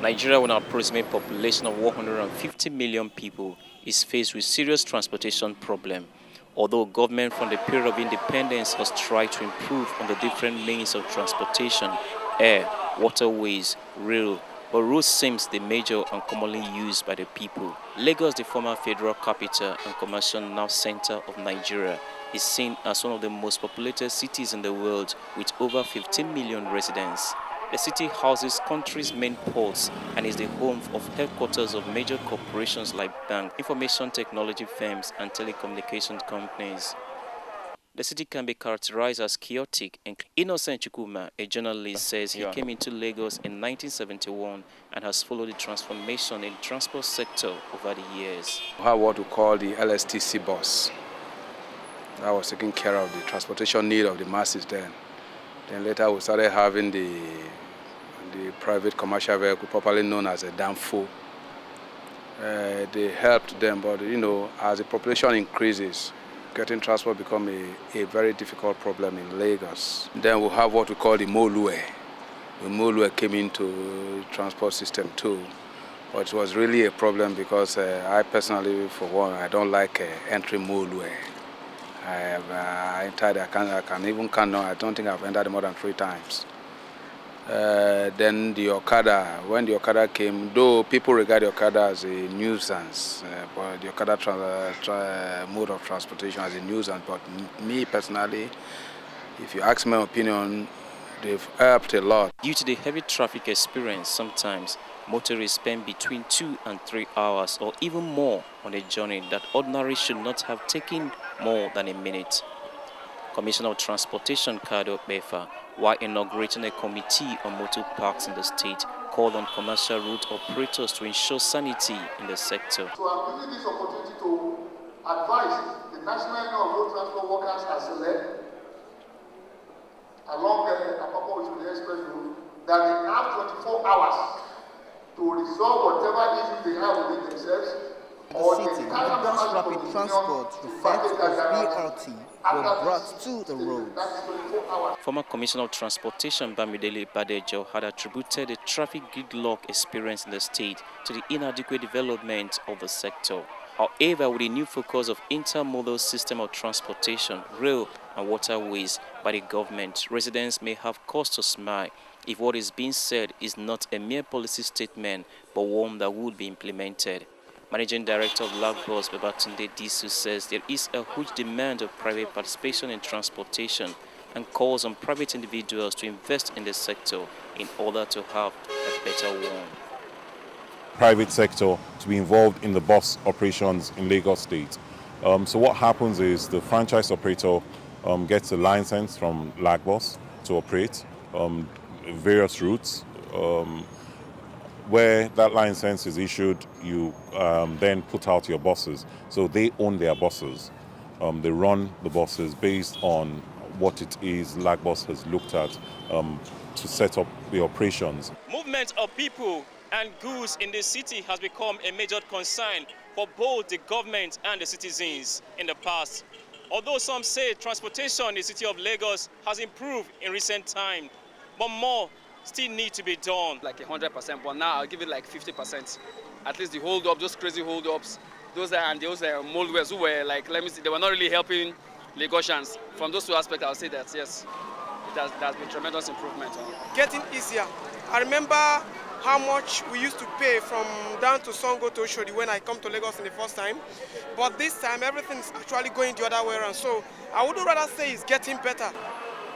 Nigeria, with an approximate population of 150 million people, is faced with serious transportation problem. Although government from the period of independence has tried to improve on the different means of transportation, air, waterways, rail, but road seems the major and commonly used by the people. Lagos, the former federal capital and commercial nerve center of Nigeria, is seen as one of the most populated cities in the world with over 15 million residents. The city houses country's main ports and is the home of headquarters of major corporations like bank, information technology firms, and telecommunications companies. The city can be characterized as chaotic. Innocent Chukuma, a journalist, says he came into Lagos in 1971 and has followed the transformation in the transport sector over the years. We have what we call the LSTC bus. That was taking care of the transportation need of the masses then. Then later we started having the private commercial vehicle, properly known as a danfo. They helped them, but as the population increases, getting transport becomes a very difficult problem in Lagos. Then we have what we call the Molue. The Molue came into the transport system too, but it was really a problem because I personally, for one, I don't like entering Molue. I have entered, I can even count now, I don't think I've entered more than 3 times. Then the Okada, when the Okada came, though people regard the Okada as a nuisance, but the Okada mode of transportation as a nuisance, but me personally, if you ask my opinion, they've helped a lot. Due to the heavy traffic experience, sometimes motorists spend between 2 and 3 hours or even more on a journey that ordinarily should not have taken more than a minute. Commissioner of Transportation Kado Befa, while inaugurating a committee on motor parks in the state, called on commercial route operators to ensure sanity in the sector. So I'm using this opportunity to advise the National Union of Road Transport Workers as led along the express road that they have 24 hours to resolve whatever issues they have within themselves. The city, Lagos Rapid Transport, referred to as BRT, were brought to the roads. Former Commissioner of Transportation Bamidele Badejo had attributed the traffic gridlock experience in the state to the inadequate development of the sector. However, with a new focus of intermodal system of transportation, rail and waterways by the government, residents may have cause to smile if what is being said is not a mere policy statement, but one that would be implemented. Managing Director of Lagos, Babatunde Disu, says there is a huge demand of private participation in transportation and calls on private individuals to invest in the sector in order to have a better one. Private sector to be involved in the bus operations in Lagos State. So what happens is the franchise operator gets a license from Lagos to operate various routes. Where that license is issued, you then put out your buses. So they own their buses. They run the buses based on what it is Lagos has looked at to set up the operations. Movement of people and goods in the city has become a major concern for both the government and the citizens in the past. Although some say transportation in the city of Lagos has improved in recent time, but more still need to be done. Like 100%, but now I'll give it like 50%. At least the hold-up, those crazy hold-ups, those moldwares who were like, let me see, they were not really helping Lagosians. From those 2 aspects, I'll say that yes, there's been tremendous improvement. Getting easier. I remember how much we used to pay from down to Songo to Oshodi when I come to Lagos in the first time. But this time, everything is actually going the other way around. So I would rather say it's getting better.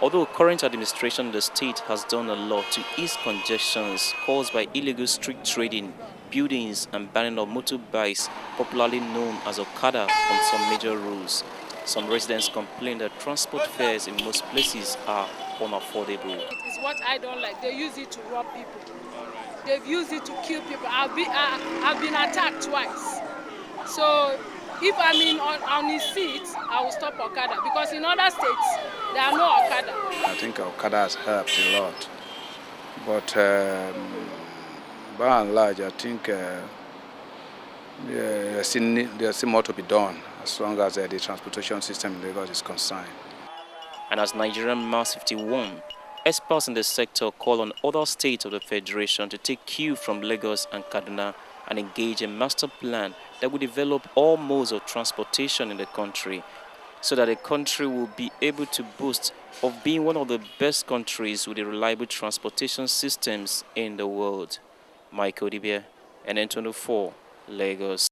Although current administration in the state has done a lot to ease congestions caused by illegal street trading, buildings and banning of motorbikes, popularly known as Okada, on some major roads, some residents complain that transport fares in most places are unaffordable. It is what I don't like. They use it to rob people. They've used it to kill people. I've been attacked twice. So if I'm on his seat, I will stop Okada, because in other states, there are no Okada. I think Okada has helped a lot. But by and large, I think there's still more to be done as long as the transportation system in Lagos is concerned. And as Nigerian Mass 51, Experts in the sector call on other states of the Federation to take cue from Lagos and Kaduna and engage a master plan that will develop all modes of transportation in the country so that the country will be able to boast of being one of the best countries with reliable transportation systems in the world. Michael Dibie, NN24, Lagos.